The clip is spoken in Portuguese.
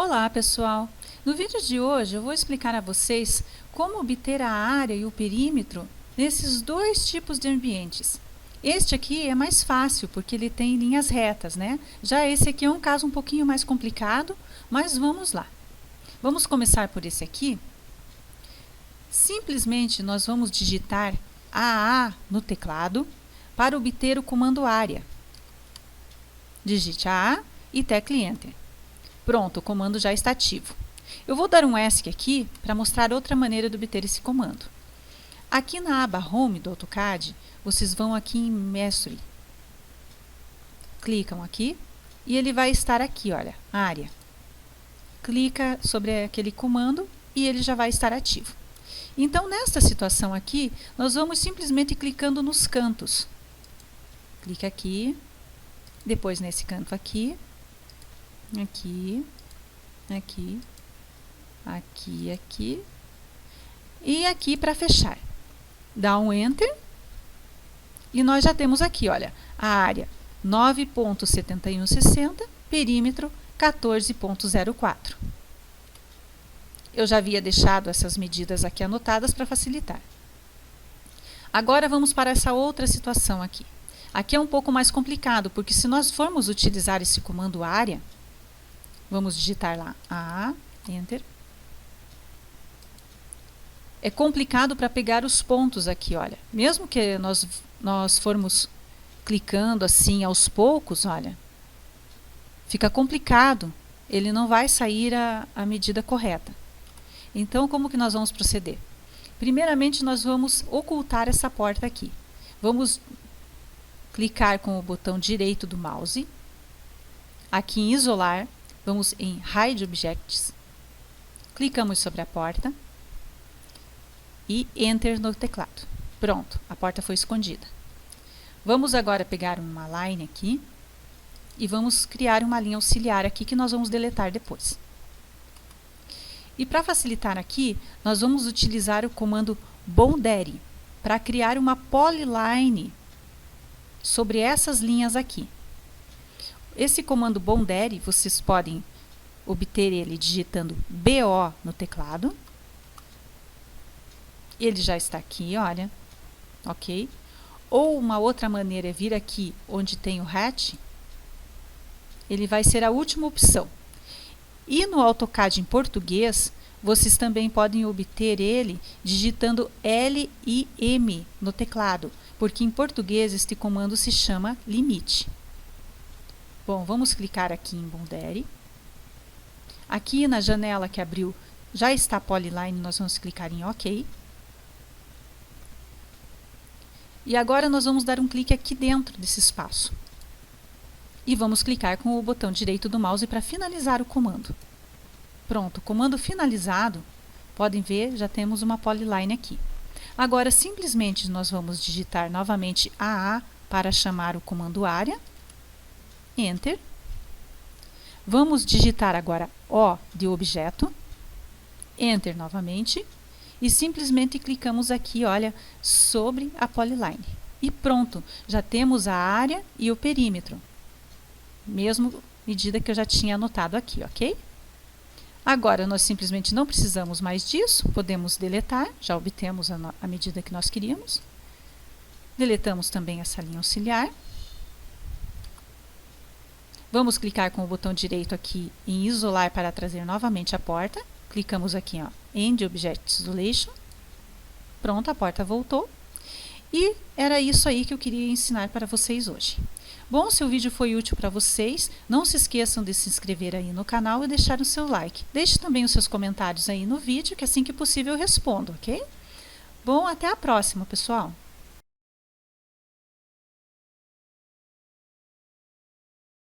Olá pessoal! No vídeo de hoje eu vou explicar a vocês como obter a área e o perímetro nesses dois tipos de ambientes. Este aqui é mais fácil porque ele tem linhas retas, né? Já esse aqui é um caso um pouquinho mais complicado, mas vamos lá. Vamos começar por esse aqui. Simplesmente nós vamos digitar AA no teclado para obter o comando área. Digite AA e tecle Enter. Pronto, o comando já está ativo. Eu vou dar um ESC aqui para mostrar outra maneira de obter esse comando. Aqui na aba Home do AutoCAD, vocês vão aqui em Mastery. Clicam aqui e ele vai estar aqui, olha, área. Clica sobre aquele comando e ele já vai estar ativo. Então, nesta situação aqui, nós vamos simplesmente clicando nos cantos. Clica aqui, depois nesse canto aqui, aqui, aqui, aqui, aqui e aqui para fechar. Dá um Enter e nós já temos aqui, olha, a área 9.7160, perímetro 14.04. Eu já havia deixado essas medidas aqui anotadas para facilitar. Agora vamos para essa outra situação aqui. Aqui é um pouco mais complicado, porque se nós formos utilizar esse comando área, vamos digitar lá AA, Enter. É complicado para pegar os pontos aqui, olha. Mesmo que nós formos clicando assim aos poucos, olha, fica complicado. Ele não vai sair a medida correta. Então, como que nós vamos proceder? Primeiramente, nós vamos ocultar essa porta aqui. Vamos clicar com o botão direito do mouse. Aqui em isolar, vamos em Hide Objects. Clicamos sobre a porta e Enter no teclado. Pronto, a porta foi escondida. Vamos agora pegar uma line aqui e vamos criar uma linha auxiliar aqui que nós vamos deletar depois. E para facilitar aqui, nós vamos utilizar o comando Boundary para criar uma polyline sobre essas linhas aqui. Esse comando Boundary, vocês podem obter ele digitando BO no teclado. Ele já está aqui, olha, ok? Ou uma outra maneira é vir aqui onde tem o hatch. Ele vai ser a última opção. E no AutoCAD em português, vocês também podem obter ele digitando LIM no teclado, porque em português este comando se chama limite. Bom, vamos clicar aqui em Boundary. Aqui na janela que abriu já está a polyline, nós vamos clicar em OK. E agora nós vamos dar um clique aqui dentro desse espaço. E vamos clicar com o botão direito do mouse para finalizar o comando. Pronto, comando finalizado. Podem ver, já temos uma polyline aqui. Agora, simplesmente nós vamos digitar novamente AA para chamar o comando área. Enter. Vamos digitar agora O de objeto. Enter novamente. E simplesmente clicamos aqui, olha, sobre a polyline. E pronto, já temos a área e o perímetro. Mesmo medida que eu já tinha anotado aqui, ok? Agora, nós simplesmente não precisamos mais disso, podemos deletar, já obtemos a medida que nós queríamos. Deletamos também essa linha auxiliar. Vamos clicar com o botão direito aqui em isolar para trazer novamente a porta. Clicamos aqui, ó, End Object Isolation. Pronto, a porta voltou. E era isso aí que eu queria ensinar para vocês hoje. Bom, se o vídeo foi útil para vocês, não se esqueçam de se inscrever aí no canal e deixar o seu like. Deixe também os seus comentários aí no vídeo, que assim que possível eu respondo, ok? Bom, até a próxima, pessoal!